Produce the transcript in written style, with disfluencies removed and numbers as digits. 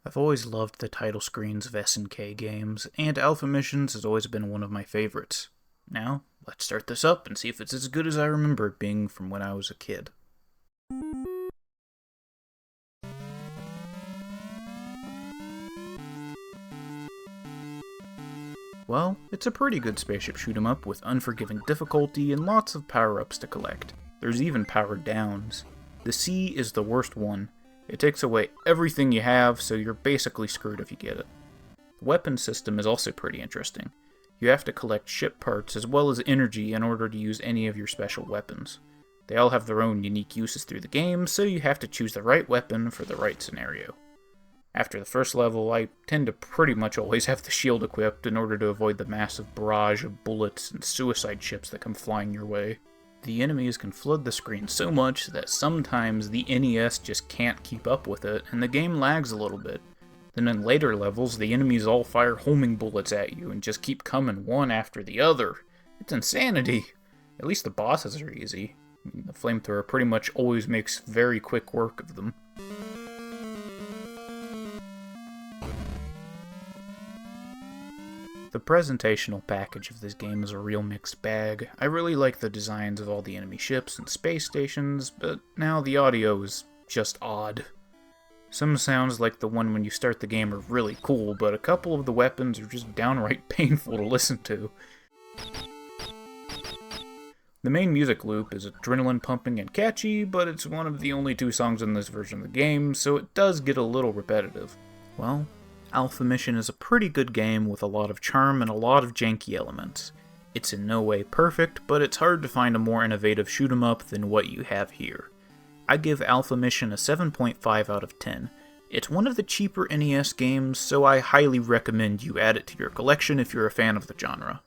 I've always loved the title screens of SNK games, and Alpha Missions has always been one of my favorites. Now, let's start this up and see if it's as good as I remember it being from when I was a kid. Well, it's a pretty good spaceship shoot 'em up with unforgiving difficulty and lots of power-ups to collect. There's even power downs. The C is the worst one. It takes away everything you have, so you're basically screwed if you get it. The weapon system is also pretty interesting. You have to collect ship parts as well as energy in order to use any of your special weapons. They all have their own unique uses through the game, so you have to choose the right weapon for the right scenario. After the first level, I tend to pretty much always have the shield equipped in order to avoid the massive barrage of bullets and suicide ships that come flying your way. The enemies can flood the screen so much that sometimes the NES just can't keep up with it, and the game lags a little bit. Then in later levels, the enemies all fire homing bullets at you and just keep coming one after the other. It's insanity! At least the bosses are easy. The flamethrower pretty much always makes very quick work of them. The presentational package of this game is a real mixed bag. I really like the designs of all the enemy ships and space stations, but now the audio is just odd. Some sounds like the one when you start the game are really cool, but a couple of the weapons are just downright painful to listen to. The main music loop is adrenaline pumping and catchy, but it's one of the only two songs in this version of the game, so it does get a little repetitive. Well, Alpha Mission is a pretty good game with a lot of charm and a lot of janky elements. It's in no way perfect, but it's hard to find a more innovative shoot 'em up than what you have here. I give Alpha Mission a 7.5 out of 10. It's one of the cheaper NES games, so I highly recommend you add it to your collection if you're a fan of the genre.